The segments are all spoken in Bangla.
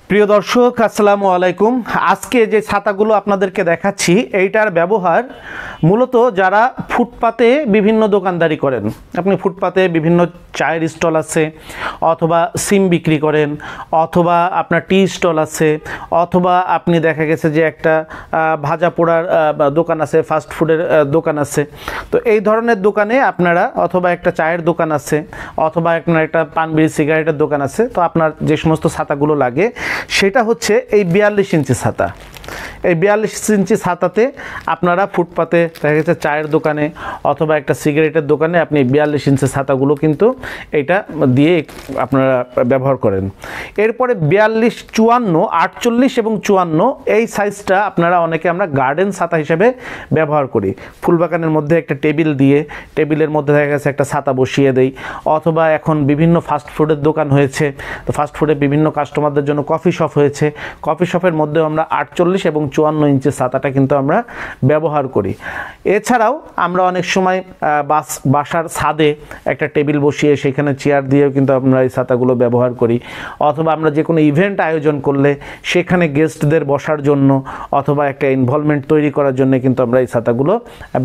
প্রিয় দর্শক আসসালামু আলাইকুম। আজকে যে ছাতাগুলো আপনাদেরকে দেখাচ্ছি এইটার ব্যবহার মূলত যারা ফুটপাতে বিভিন্ন দোকানদারি করেন, আপনি ফুটপাতে বিভিন্ন চায়ের স্টল আছে, অথবা সিম বিক্রি করেন, অথবা আপনার টি স্টল আছে, অথবা আপনি দেখা গেছে যে একটা ভাজা পোড়ার দোকান আছে, ফাস্ট ফুডের দোকান আছে। তো এই ধরনের দোকানে আপনারা, অথবা একটা চায়ের দোকান আছে, অথবা আপনার একটা পান বিড়ি সিগারেটের দোকান আছে, তো আপনার যে সমস্ত ছাতাগুলো লাগে সেটা হচ্ছে এই 42 ইঞ্চি ছাতা। এই 42 ইঞ্চি ছাতাতে আপনারা ফুটপাতে দেখা গেছে চায়ের দোকানে অথবা একটা সিগারেটের দোকানে আপনি 42 ইঞ্চি ছাতাগুলো কিন্তু এটা দিয়ে আপনারা ব্যবহার করেন। এরপরে 42, 54, 48 এবং 54 এই সাইজটা আপনারা অনেকে আমরা গার্ডেন ছাতা হিসেবে ব্যবহার করি। ফুলবাগানের মধ্যে একটা টেবিল দিয়ে, টেবিলের মধ্যে দেখা গেছে একটা ছাতা বসিয়ে দেই, অথবা এখন বিভিন্ন ফাস্ট ফুডের দোকান হয়েছে, তো ফাস্ট ফুডে বিভিন্ন কাস্টমারদের জন্য কফি শপ হয়েছে, কফি শপের মধ্যেও আমরা 48 এবং 54 ইঞ্চি ছাতাটা কিন্তু আমরা ব্যবহার করি। এছাড়াও আমরা অনেক সময় বাসার ছাদে একটা টেবিল বসিয়ে সেখানে চেয়ার দিয়েও কিন্তু আমরা এই ছাতাগুলো ব্যবহার করি, অথবা আমরা যে কোনো ইভেন্ট আয়োজন করলে সেখানে গেস্টদের বসার জন্য অথবা একটা ইনভলভমেন্ট তৈরি করার জন্য কিন্তু আমরা এই ছাতাগুলো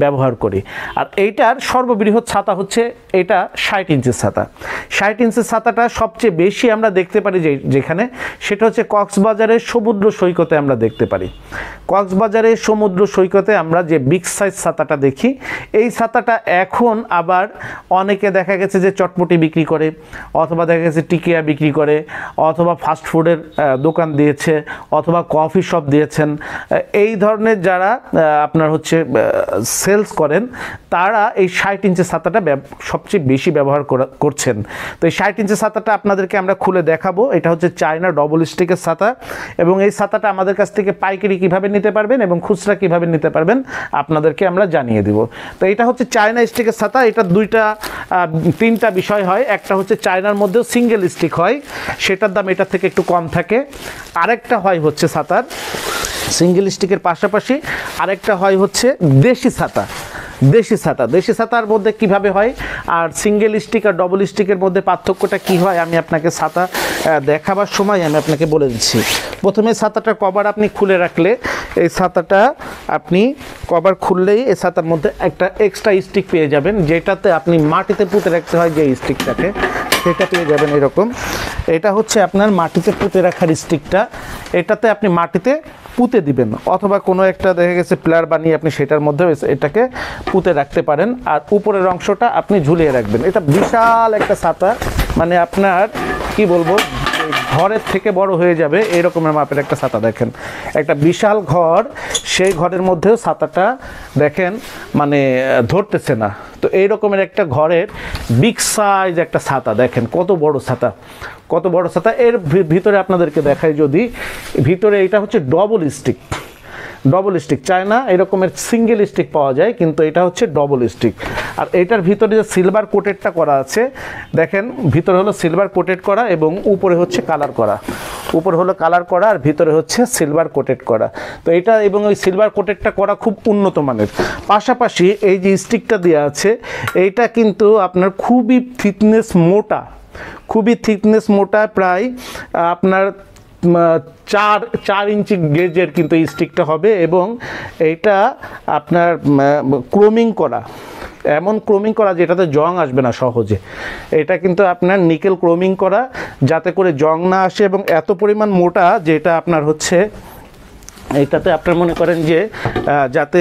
ব্যবহার করি। আর এইটার সর্ববৃহৎ ছাতা হচ্ছে এটা 60 ইঞ্চির ছাতা। 60 ইঞ্চির ছাতাটা সবচেয়ে বেশি আমরা দেখতে পারি যেখানে, সেটা হচ্ছে কক্সবাজারের সমুদ্র সৈকতে আমরা দেখতে পারি। কক্সবাজারের সমুদ্র সৈকতে আমরা যে বিগ সাইজ ছাতাটা দেখি, এই ছাতাটা এখন আবার অনেকে দেখা গেছে যে চটপটি বিক্রি করে, অথবা দেখা গেছে টিকিয়া বিক্রি করে, অথবা ফাস্ট ফুডের দোকান দিয়েছে, অথবা কফি শপ দিয়েছেন। এই ধরনের যারা আপনার হচ্ছে সেলস করেন তারা এই 60 ইঞ্চি ছাতাটা সবচেয়ে বেশি ব্যবহার করছেন। তো এই 60 ইঞ্চি ছাতাটা আপনাদেরকে আমরা খুলে দেখাবো। এটা হচ্ছে চায়না ডবল স্টিকের ছাতা, এবং এই ছাতাটা আমাদের কাছ থেকে পাইকারি কিভাবে নিতে পারবেন এবং খুচরা কিভাবে নিতে পারবেন আপনাদেরকে আমরা জানিয়ে দিব। তো এটা হচ্ছে চায়না স্টিকের ছাতা। এটা তিনটা বিষয় হয়। একটা হচ্ছে চায়নার মধ্যেও সিঙ্গেল স্টিক হয়, সেটার দাম এটার থেকে একটু কম থাকে। আরেকটা হয় হচ্ছে ছাতার সিঙ্গেল স্টিকের পাশাপাশি আরেকটা হয় হচ্ছে দেশি ছাতা। দেশি ছাতার মধ্যে কিভাবে হয় আর সিঙ্গেল স্টিক আর ডবল স্টিকের মধ্যে পার্থক্যটা কি হয় আমি আপনাকে ছাতা দেখাবার সময় আমি আপনাকে বলে দিচ্ছি। প্রথমে ছাতাটার কভার আপনি খুলে রাখলে, এই ছাতাটা আপনি কভার খুললেই এই ছাতার মধ্যে একটা এক্সট্রা স্টিক পেয়ে যাবেন, যেটাতে আপনি মাটিতে পুঁতে রাখতে হয় যে স্টিকটাকে, সেটা পেয়ে যাবেন এরকম। এটা হচ্ছে আপনার মাটিতে পুঁতে রাখার স্টিকটা। এটাতে আপনি মাটিতে পুঁতে দিবেন, অথবা কোনো একটা দেখা গেছে প্লেয়ার বানিয়ে আপনি সেটার মধ্যে এটাকে পুঁতে রাখতে পারেন, আর উপরের অংশটা আপনি ঝুলিয়ে রাখবেন। এটা বিশাল একটা ছাতা, মানে আপনার কি বলবো, ঘরের থেকে বড় হয়ে যাবে এরকমের মাপের একটা ছাতা। দেখেন একটা বিশাল ঘর, সেই ঘরের মধ্যেও ছাতাটা দেখেন মানে ধরতেছে না। তো এই রকমের একটা ঘরের বিগ সাইজ একটা ছাতা, দেখেন কত বড় ছাতা, কত বড় ছাতা। এর ভিতরে আপনাদেরকে দেখাই, যদি ভিতরে এটা হচ্ছে ডবল স্টিক চায়না এরকমের সিঙ্গেল স্টিক পাওয়া যায়, কিন্তু এটা হচ্ছে ডবল স্টিক। আর এটার ভিতরে যে সিলভার কোটেডটা করা আছে, দেখেন ভিতরে হলো সিলভার কোটেড করা এবং উপরে হচ্ছে কালার করা, উপরে হলো কালার করা আর ভিতরে হচ্ছে সিলভার কোটেড করা। তো এটা এবং ওই সিলভার কোটেডটা করা খুব উন্নত মানের। পাশাপাশি এই যে স্টিকটা দেওয়া আছে, এইটা কিন্তু আপনার খুবই থিকনেস মোটা, প্রায় আপনার 4 ইঞ্চি গেজের কিন্তু এই স্টিকটা হবে, এবং এইটা আপনার ক্রোমিং করা, এমন ক্রোমিং করা যেটাতে জং আসবে না সহজে। এটা কিন্তু আপনার নিকেল ক্রোমিং করা, যাতে করে জং না আসে, এবং এত পরিমাণ মোটা যেটা আপনার হচ্ছে এইটাতে আপনার মনে করেন যে যাতে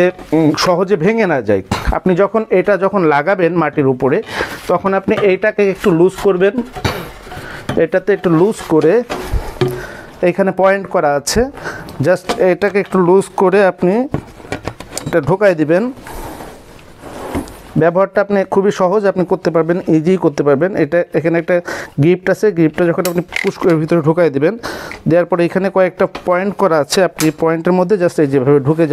সহজে ভেঙে না যায়। আপনি যখন লাগাবেন মাটির উপরে, তখন আপনি এইটাকে একটু লুজ করবেন, এটাতে একটু লুজ করে, এইখানে পয়েন্ট করা আছে, জাস্ট এটাকে একটু লুজ করে আপনি এটা ঢোকাই দিবেন। ব্যবহারটা আপনি খুবই সহজ, আপনি করতে পারবেন, ইজি করতে পারবেন। এটা এখানে একটা গিফট আছে, গিফটটা যখন আপনি পুশ করে ভিতরে ঢোকাই দিবেন, দেওয়ার পরে এখানে কয়েকটা পয়েন্ট করা আছে, আপনি পয়েন্টের মধ্যে জাস্ট এই যেভাবে ঢুকে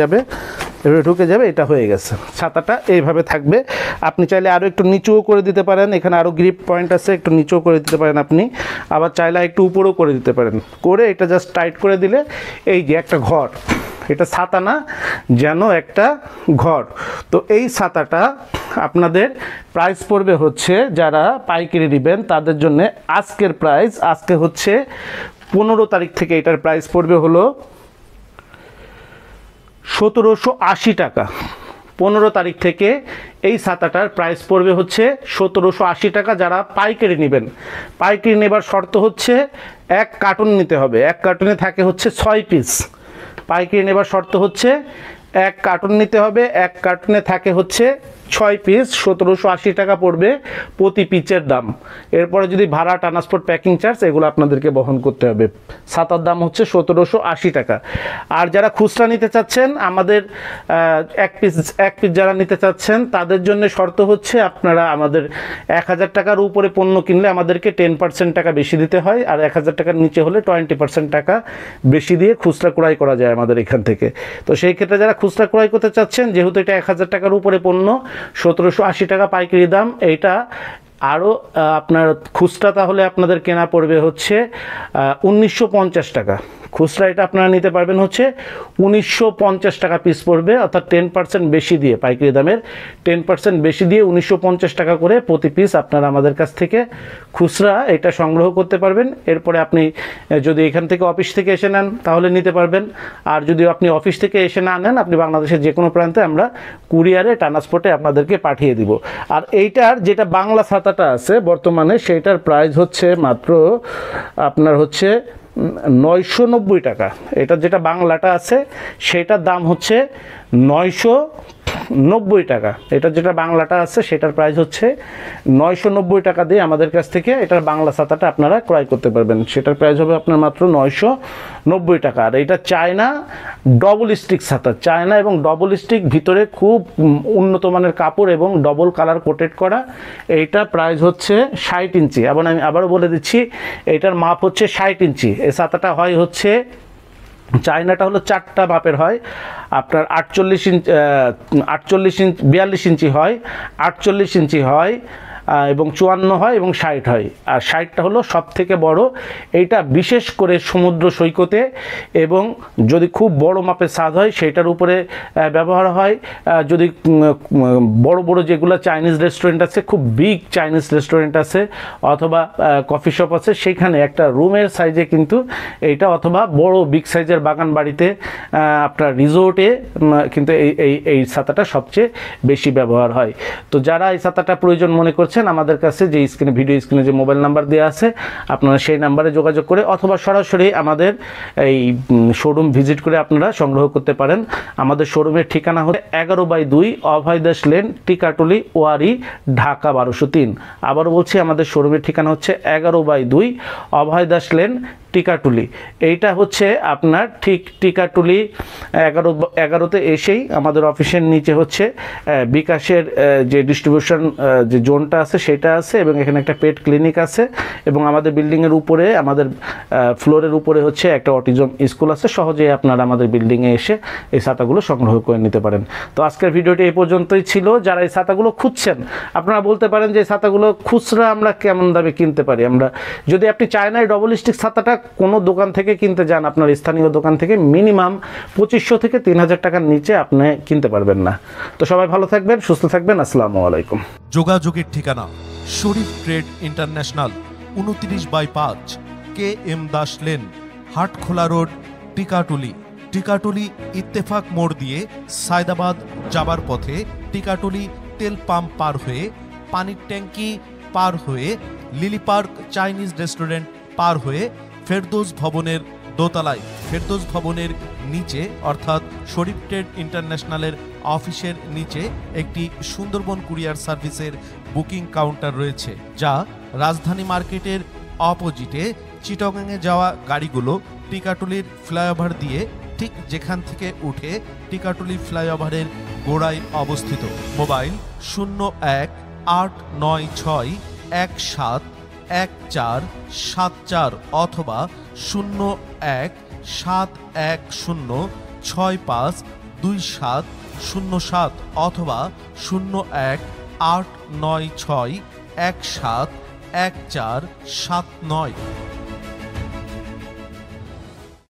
যাবে, এটা হয়ে গেছে। ছাতাটা এইভাবে থাকবে। আপনি চাইলে আরও একটু নিচুও করে দিতে পারেন, এখানে আরও গ্রিপ পয়েন্ট আছে, একটু নিচুও করে দিতে পারেন আপনি, আবার চাইলে একটু উপরেও করে দিতে পারেন। করে এটা জাস্ট টাইট করে দিলে এই যে একটা ঘর, এটা ছাতা না, যেন একটা ঘর। তো এই ছাতাটা আপনাদের প্রাইস পড়বে হচ্ছে, যারা পাইকারি নেবেন তাদের জন্য আজকের প্রাইস আজকে হচ্ছে 15 তারিখ থেকে এটার প্রাইস পড়বে হলো 1780 টাকা। 15 তারিখ থেকে এই ছাতাটার প্রাইস পড়বে হচ্ছে 1780 টাকা। যারা পাইকারি নেবেন, পাইকারি নেবার শর্ত হচ্ছে 1 কার্টুন নিতে হবে। 1 কার্টুনে থাকে হচ্ছে 6 পিস। পাইকারি নেবার শর্ত হচ্ছে 1 কার্টুন নিতে হবে। 1 কার্টুনে থাকে হচ্ছে 6 পিস। 1780 টাকা পড়বে প্রতি পিচের দাম। এরপরে যদি ভাড়া, ট্রান্সপোর্ট, প্যাকিং চার্জ এগুলো আপনাদেরকে বহন করতে হবে। ছাতার দাম হচ্ছে 1780 টাকা। আর যারা খুচরা নিতে চাচ্ছেন, আমাদের এক পিস যারা নিতে চাচ্ছেন তাদের জন্য শর্ত হচ্ছে আপনারা আমাদের 1000 টাকার উপরে পণ্য কিনলে আমাদেরকে 10% টাকা বেশি দিতে হয়, আর 1000 টাকার নিচে হলে 20% টাকা বেশি দিয়ে খুচরা ক্রয় করা যায় আমাদের এখান থেকে। তো সেই ক্ষেত্রে যারা খুচরা ক্রয় করতে চাচ্ছেন, যেহেতু এটা 1000 টাকার উপরে পণ্য, 1780 টাকা পাইকারি দাম। এইটা আরও আপনার খুচরা তাহলে আপনাদের কেনা পড়বে হচ্ছে 1950 টাকা। খুচরা এটা আপনারা নিতে পারবেন হচ্ছে 1950 টাকা পিস পড়বে, অর্থাৎ 10% বেশি দিয়ে, পাইকারি দামের 10% বেশি দিয়ে 1950 টাকা করে প্রতি পিস আপনারা আমাদের কাছ থেকে খুচরা এটা সংগ্রহ করতে পারবেন। এরপরে আপনি যদি এখান থেকে অফিস থেকে এসে নেন তাহলে নিতে পারবেন। আর যদি আপনি অফিস থেকে এসে না নেন, আপনি বাংলাদেশের যে কোনো প্রান্তে আমরা কুরিয়ারে, ট্রান্সপোর্টে আপনাদেরকে পাঠিয়ে দিব। আর এইটার যেটা বাংলা ছাতাটা আছে বর্তমানে, সেইটার প্রাইস হচ্ছে মাত্র আপনার হচ্ছে 990 টাকা। এটা যেটা বাংলাটা আছে সেটার দাম হচ্ছে 990 টাকা। এটা যেটা বাংলাটা আছে সেটার প্রাইস হচ্ছে 990 টাকা দিয়ে আমাদের কাছ থেকে এটার বাংলা ছাতাটা আপনারা ক্রয় করতে পারবেন। সেটার প্রাইস হবে আপনার মাত্র 990 টাকা। আর এটা চায়না ডবল স্টিক ছাতা, চায়না এবং ডবল স্টিক, ভিতরে খুব উন্নত মানের কাপড় এবং ডবল কালার কোটেড করা। এইটা প্রাইস হচ্ছে 60 ইঞ্চি। এবং আমি আবারও বলে দিচ্ছি, এইটার মাপ হচ্ছে 60 ইঞ্চি। এই ছাতাটা হয় হচ্ছে, চায়নাটা হলো 4টা মাপের হয়, আপনার 48 ইঞ্চি, 42 ইঞ্চি হয়, 48 ইঞ্চি হয়, এবং 54 হয় এবং 60 হয়। আর 60টা হলো সব থেকে বড়। এইটা বিশেষ করে সমুদ্র সৈকতে এবং যদি খুব বড় মাপের ছাদ হয় সেটার উপরে ব্যবহার হয়। যদি বড় বড় যেগুলো চাইনিজ রেস্টুরেন্ট আছে, খুব বিগ চাইনিজ রেস্টুরেন্ট আছে অথবা কফি শপ আছে, সেইখানে একটা রুমের সাইজে কিন্তু এইটা, অথবা বড় বিগ সাইজের বাগান বাড়িতে, আপনার রিসোর্টে কিন্তু এই ছাতাটা সবচেয়ে বেশি ব্যবহার হয়। তো যারা এই ছাতাটা প্রয়োজন মনে করছেন, আমাদের কাছে যে স্ক্রিনে, ভিডিও স্ক্রিনে যে মোবাইল নাম্বার দেওয়া আছে, আপনারা সেই নাম্বারে যোগাযোগ করে অথবা সরাসরি আমাদের এই শোরুম ভিজিট করে আপনারা সংগ্রহ করতে পারেন। আমাদের শোরুমের ঠিকানা হচ্ছে 11/2 অভয় দাস লেন, টিকাটুলি, ওয়ারি, ঢাকা 1203। আবারও বলছি, আমাদের শোরুমের ঠিকানা হচ্ছে 11/2 অভয় দাস লেন, টিকাটুলি। এইটা হচ্ছে আপনার ঠিক টিকাটুলি 11-তে এসেই আমাদের অফিসের নিচে হচ্ছে বিকাশের যে ডিস্ট্রিবিউশন যে জোনটা আছে সেটা আছে, এবং এখানে একটা পেট ক্লিনিক আছে, এবং আমাদের বিল্ডিংয়ের উপরে, আমাদের ফ্লোরের উপরে হচ্ছে একটা অটিজম স্কুল আছে। সহজেই আপনারা আমাদের বিল্ডিংয়ে এসে এই ছাতাগুলো সংগ্রহ করে নিতে পারেন। তো আজকের ভিডিওটি এই পর্যন্তই ছিল। যারা এই ছাতাগুলো খুঁজছেন, আপনারা বলতে পারেন যে এই ছাতাগুলো খুচরা আমরা কেমন দামে কিনতে পারি। আমরা, যদি আপনি চায়নার ডবল স্টিক ছাতাটা কোনো দোকান থেকে কিনতে যান, আপনার স্থানীয় দোকান থেকে মিনিমাম 2500 থেকে 3000 টাকার নিচে আপনি কিনতে পারবেন না। তো সবাই ভালো থাকবেন, সুস্থ থাকবেন। আসসালামু আলাইকুম। যোগাযোগের ঠিকানা Sharif trade international, 29/5 KM Das lane, Hatkhola road, Tikatuli. Tikatuli Ittefaq মোড় দিয়ে সায়দাবাদ যাবার পথে, টিকাটুলি তেল পাম্প পার হয়ে, পানির ট্যাঙ্কি পার হয়ে, লিলি পার্ক চাইনিজ রেস্টুরেন্ট পার হয়ে ফেরদৌস ভবনের দোতলায়, ফেরদৌস ভবনের নিচে অর্থাৎ শরীফ ট্রেড ইন্টারন্যাশনালের অফিসের নিচে একটি সুন্দরবন কুরিয়ার সার্ভিসের বুকিং কাউন্টার রয়েছে, যা রাজধানী মার্কেটের অপোজিটে চিটাগাংয়ে যাওয়া গাড়িগুলো টিকাটুলির ফ্লাইওভার দিয়ে ঠিক যেখান থেকে উঠে টিকাটুলি ফ্লাইওভারের গোড়ায় অবস্থিত। মোবাইল 0189617174 অথবা 017106525707 অথবা 018961717479।